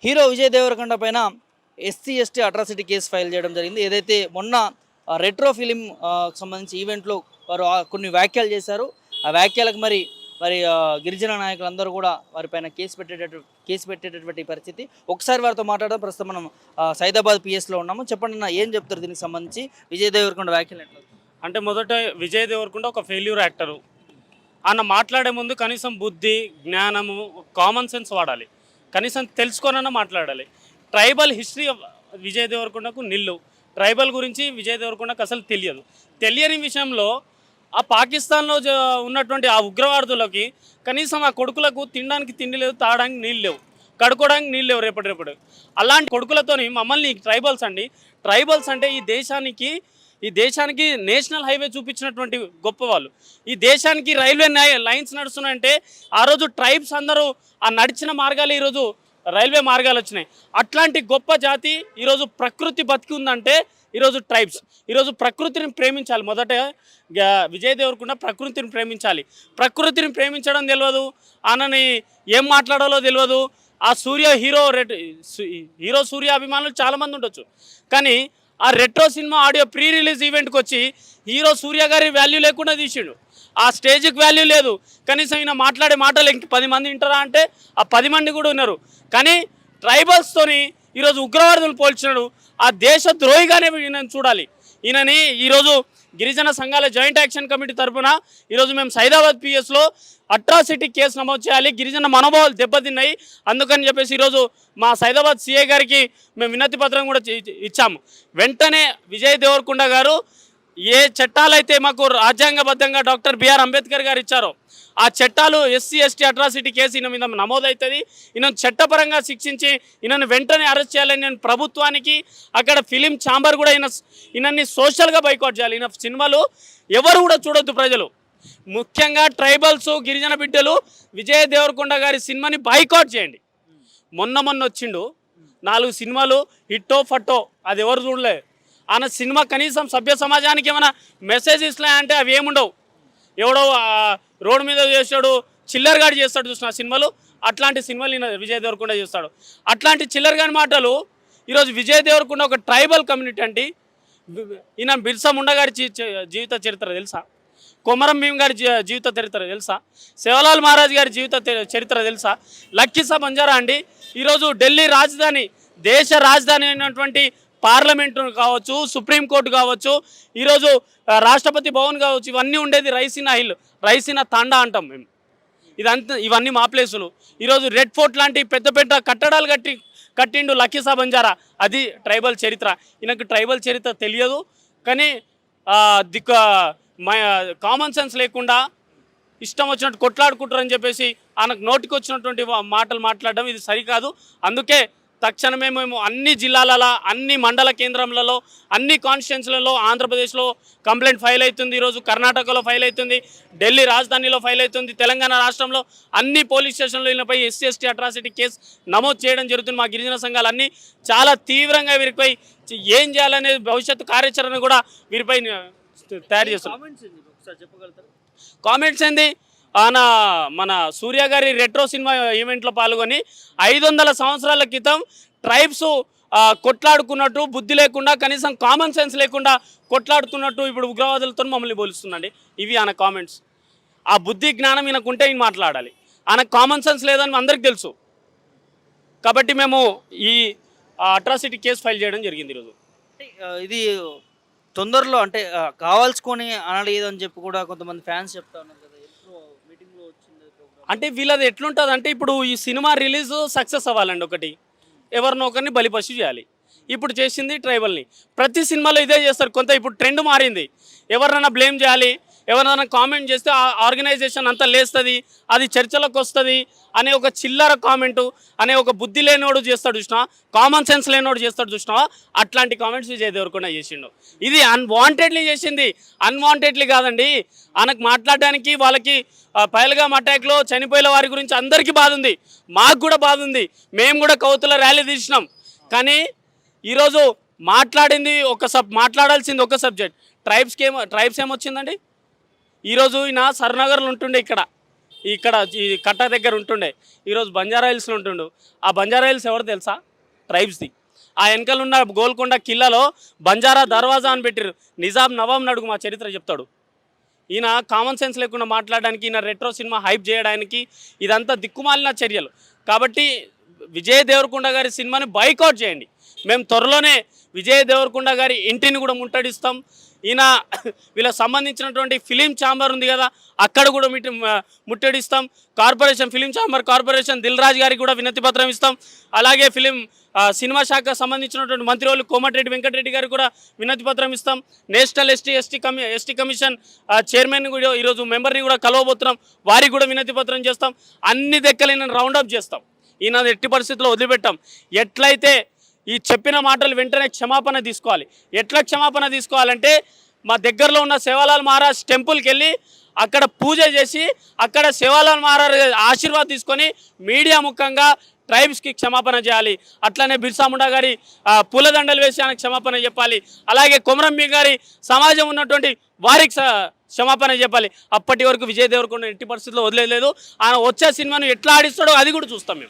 Hero Vijay Devarakonda పైన SC ST atrocity case file చేయడం జరిగింది. ఏదైతే మొన్న రెట్రో ఫిలిం సంబంధించి ఈవెంట్లో వారు కొన్ని వ్యాఖ్యలు చేశారు. ఆ వ్యాఖ్యలకు మరి మరి గిరిజన నాయకులందరూ కూడా వారిపైన కేసు పెట్టేటటువంటి పరిస్థితి. ఒకసారి వారితో మాట్లాడడం. ప్రస్తుతం మనం సైదాబాద్ పిఎస్లో ఉన్నాము. చెప్పండి అన్న, ఏం చెప్తారు దీనికి సంబంధించి? విజయ్ దేవరకొండ వ్యాఖ్యలు ఎట్లా? అంటే మొదట విజయ్ దేవరకొండ ఒక ఫెయిల్యూర్ యాక్టరు. ఆయన మాట్లాడే ముందు కనీసం బుద్ధి, జ్ఞానము, కామన్ సెన్స్ వాడాలి. కనీసం తెలుసుకోనన్నా మాట్లాడాలి. ట్రైబల్ హిస్టరీ విజయ్ దేవరకొండకు నిల్లు. ట్రైబల్ గురించి విజయ్ దేవరకొండకు అసలు తెలియదు. తెలియని విషయంలో ఆ పాకిస్తాన్లో ఉన్నటువంటి ఆ ఉగ్రవాదులకి కనీసం ఆ కొడుకులకు తినడానికి తిండి లేదు, తాగడానికి నీళ్ళు లేవు, కడుక్కోవడానికి నీళ్ళు లేవు రేపటి. అలాంటి కొడుకులతోని మమ్మల్ని ట్రైబల్స్ అంటే ఈ దేశానికి నేషనల్ హైవే చూపించినటువంటి గొప్ప వాళ్ళు. ఈ దేశానికి రైల్వే లైన్స్ నడుస్తున్నాయంటే ఆ రోజు ట్రైబ్స్ అందరూ ఆ నడిచిన మార్గాలు ఈరోజు రైల్వే మార్గాలు వచ్చినాయి. అట్లాంటి గొప్ప జాతి ఈరోజు ప్రకృతి బతికి ఉందంటే ఈరోజు ట్రైబ్స్. ఈరోజు ప్రకృతిని ప్రేమించాలి. మొదట విజయ్ దేవరకొండ ప్రకృతిని ప్రేమించాలి. ప్రకృతిని ప్రేమించడం తెలియదు, ఆయనని ఏం మాట్లాడాలో తెలియదు. ఆ హీరో సూర్య అభిమానులు చాలామంది ఉండొచ్చు, కానీ ఆ retro cinema audio pre release ఈవెంట్కి వచ్చి హీరో సూర్య గారి వాల్యూ లేకుండా తీసిండు. ఆ స్టేజ్కి వాల్యూ లేదు. కనీసం ఈయన మాట్లాడే మాటలు ఇంక 10 మంది వింటారా అంటే ఆ 10 మంది కూడా ఉన్నారు. కానీ ట్రైబల్స్తోని ఈరోజు ఉగ్రవాదులు పోల్చినాడు. ఆ దేశ ద్రోహిగానే ఈయనని చూడాలి. ఈయనని ఈరోజు గిరిజన సంఘాల జాయింట్ యాక్షన్ కమిటీ తరఫున ఈరోజు మేము సైదాబాద్ పిఎస్లో అట్రాసిటీ కేసు నమోదు చేయాలి. గిరిజన మనోభావాలు దెబ్బతిన్నాయి. అందుకని చెప్పేసి ఈరోజు మా సైదాబాద్ సిఐ గారికి మేము వినతి పత్రం కూడా ఇచ్చాము. వెంటనే విజయ్ దేవరకొండ గారు ఏ చట్టాలైతే మాకు రాజ్యాంగబద్ధంగా డాక్టర్ బిఆర్ అంబేద్కర్ గారు ఇచ్చారో ఆ చట్టాలు ఎస్సీ ఎస్టీ అట్రాసిటీ కేసు ఈయన మీద నమోదవుతుంది. ఈయనను చట్టపరంగా శిక్షించి ఈయనను వెంటనే అరెస్ట్ చేయాలని నేను ప్రభుత్వానికి, అక్కడ ఫిలిం ఛాంబర్ కూడా ఈయనని సోషల్గా బైకాట్ చేయాలి. ఈయన సినిమాలు ఎవరు కూడా చూడొద్దు ప్రజలు, ముఖ్యంగా ట్రైబల్స్, గిరిజన బిడ్డలు విజయ్ దేవరకొండ గారి సినిమాని బైకాట్ చేయండి. మొన్న వచ్చిండు 4 సినిమాలు హిట్టో ఫట్టో, అది ఎవరు చూడలే. ఆయన సినిమా కనీసం సభ్య సమాజానికి ఏమైనా మెసేజ్ ఇస్తున్నాయంటే అవి ఏముండవు. ఎవడో రోడ్డు మీద చేస్తాడు, చిల్లరగాడి చేస్తాడు చూసిన సినిమాలు, అట్లాంటి సినిమాలు ఈయన విజయ్ దేవరకొండ చేస్తాడు. అట్లాంటి చిల్లరగాడి మాటలు ఈరోజు విజయ్ దేవరకొండ ఒక ట్రైబల్ కమ్యూనిటీ అంటే ఈయన బిర్సా ముండా గారి జీవిత చరిత్ర తెలుసా? కొమరం భీమ్ గారి జీవిత చరిత్ర తెలుసా? శివలాల్ మహారాజ్ గారి జీవిత చరిత్ర తెలుసా? లక్కీసా బంజారా అండి. ఈరోజు ఢిల్లీ రాజధాని, దేశ రాజధాని అయినటువంటి పార్లమెంటు కావచ్చు, సుప్రీంకోర్టు కావచ్చు, ఈరోజు రాష్ట్రపతి భవన్ కావచ్చు, ఇవన్నీ ఉండేది రైసినా తాండా అంటాం మేము. ఇవన్నీ మా ప్లేసులు. ఈరోజు రెడ్ ఫోర్ట్ లాంటి పెద్ద కట్టడాలు కట్టిండు లక్కీసా బంజారా. అది ట్రైబల్ చరిత్ర. ఈయనకు ట్రైబల్ చరిత్ర తెలియదు. కానీ కామన్ సెన్స్ లేకుండా ఇష్టం వచ్చినట్టు కొట్లాడుకుంటారని చెప్పేసి ఆయనకు నోటికి వచ్చినటువంటి మాటలు మాట్లాడడం ఇది సరికాదు. అందుకే తక్షణమే మేము అన్ని జిల్లాలలో, అన్ని మండల కేంద్రాలలో, అన్ని కాన్స్టిట్యున్సీలలో ఆంధ్రప్రదేశ్లో కంప్లైంట్ ఫైల్ అవుతుంది. ఈరోజు కర్ణాటకలో ఫైల్ అవుతుంది, ఢిల్లీ రాజధానిలో ఫైల్ అవుతుంది, తెలంగాణ రాష్ట్రంలో అన్ని పోలీస్ స్టేషన్లో ఈయనపై ఎస్సీ ఎస్టీ అట్రాసిటీ కేసు నమోదు చేయడం జరుగుతుంది. మా గిరిజన సంఘాలన్నీ చాలా తీవ్రంగా వీరిపై ఏం చేయాలనే భవిష్యత్తు కార్యాచరణ కూడా వీరిపై తయారు చేస్తున్నాం. కామెంట్స్ ఏంది? మన సూర్య గారి రెట్రో సినిమా ఈవెంట్లో పాల్గొని 500 సంవత్సరాల క్రితం ట్రైబ్స్ కొట్లాడుకున్నట్టు, బుద్ధి లేకుండా, కనీసం కామన్ సెన్స్ లేకుండా కొట్లాడుతున్నట్టు ఇప్పుడు ఉగ్రవాదులతో మమ్మల్ని పోలుస్తుందండి. ఇవి ఆయన కామెంట్స్. ఆ బుద్ధి జ్ఞానం ఈయనకుంటే ఈయన మాట్లాడాలి. ఆయనకు కామన్ సెన్స్ లేదని అందరికీ తెలుసు. కాబట్టి మేము ఈ అట్రాసిటీ కేసు ఫైల్ చేయడం జరిగింది ఈరోజు. ఇది తొందరలో అంటే కావాల్సుకొని అనలేదని చెప్పి కూడా కొంతమంది ఫ్యాన్స్ చెప్తా ఉన్నారు కదా, మీటింగ్లో వచ్చింది ప్రోగ్రామ్. అంటే వీళ్ళది ఎట్లుంటుంది అంటే, ఇప్పుడు ఈ సినిమా రిలీజ్ సక్సెస్ అవ్వాలండి. ఒకటి ఎవరినో ఒకరిని బలిపశు చేయాలి. ఇప్పుడు చేసింది ట్రైబల్ని. ప్రతి సినిమాలో ఇదే చేస్తారు. ఇప్పుడు ట్రెండ్ మారింది. ఎవరినైనా బ్లేమ్ చేయాలి, ఎవరైనా కామెంట్ చేస్తే ఆ ఆర్గనైజేషన్ అంతా లేస్తుంది, అది చర్చలకు వస్తుంది అనే ఒక చిల్లర కామెంటు, అనే ఒక బుద్ధి లేనివాడు చేస్తాడు చూసినా, కామన్ సెన్స్ లేనివాడు చేస్తాడు చూసినావా, అట్లాంటి కామెంట్స్ విజయ్ దేవరకొండ చేసిండు. ఇది అన్వాంటెడ్లీ చేసింది, అన్వాంటెడ్లీ కాదండి. ఆయనకు మాట్లాడడానికి వాళ్ళకి పహల్గామ్ అటాక్లో చనిపోయిన వారి గురించి అందరికీ బాధ ఉంది, మాకు కూడా బాధ ఉంది. మేము కూడా కౌతుల ర్యాలీ తీసినాం. కానీ ఈరోజు మాట్లాడాల్సింది ఒక సబ్జెక్ట్. ట్రైబ్స్ ఏమొచ్చిందండి? ఈరోజు ఈయన సర్నగర్లో ఉంటుండే, ఇక్కడ ఇక్కడ ఈ కట్ట దగ్గర ఉంటుండే, ఈరోజు బంజారా హిల్స్లో ఉంటుండు. ఆ బంజారా హిల్స్ ఎవరు తెలుసా? ట్రైబ్స్ది. ఆ వెనకాల ఉన్న గోల్కొండ కిల్లాలో బంజారా దర్వాజా అని పెట్టారు. నిజాం నవాబ్ నడుగు మా చరిత్ర చెప్తాడు. ఈయన కామన్ సెన్స్ లేకుండా మాట్లాడడానికి, ఈయన రెట్రో సినిమా హైప్ చేయడానికి ఇదంతా దిక్కుమాలిన చర్యలు. కాబట్టి విజయ్ దేవరకొండ గారి సినిమాని బైకాట్ చేయండి. మేము త్వరలోనే విజయ్ దేవరకొండ గారి ఇంటిని కూడా ముట్టడిస్తాం. ఈయన వీళ్ళకి సంబంధించినటువంటి ఫిలిం ఛాంబర్ ఉంది కదా, అక్కడ కూడా ముట్టడిస్తాం. Corporation, film chamber corporation Dil Raju గారికి కూడా వినతి పత్రం ఇస్తాం. అలాగే సినిమా శాఖకు సంబంధించినటువంటి మంత్రులు కోమటిరెడ్డి వెంకటరెడ్డి గారికి కూడా వినతి పత్రం ఇస్తాం. నేషనల్ ఎస్టీ కమిషన్ చైర్మన్ కూడా ఈరోజు మెంబర్ని కూడా కలవబోతున్నాం. వారికి కూడా వినతి పత్రం చేస్తాం. అన్ని దెక్కలు రౌండప్ చేస్తాం. ఈయన ఎట్టి పరిస్థితుల్లో వదిలిపెట్టాం. ఎట్లయితే ఈ చెప్పిన మాటలు వెంటనే క్షమాపణ తీసుకోవాలి. ఎట్లా క్షమాపణ తీసుకోవాలంటే, మా దగ్గరలో ఉన్న సేవాలాల్ మహారాజ్ టెంపుల్కి వెళ్ళి అక్కడ పూజ చేసి అక్కడ సేవాలాల్ మహారాజ్ ఆశీర్వాదం తీసుకొని మీడియా ముఖంగా ట్రైబ్స్కి క్షమాపణ చేయాలి. అట్లనే బిర్సా ముండా గారి పూలదండలు వేసి ఆయనకు క్షమాపణ చెప్పాలి. అలాగే కొమరం భీమ్ గారి సమాజం ఉన్నటువంటి వారికి క్షమాపణ చెప్పాలి. అప్పటి వరకు విజయ్ దేవరకొండ ఎట్టి పరిస్థితుల్లో వదిలేదు. ఆయన వచ్చే సినిమాను ఎట్లా ఆడిస్తాడో అది కూడా చూస్తాం మేము.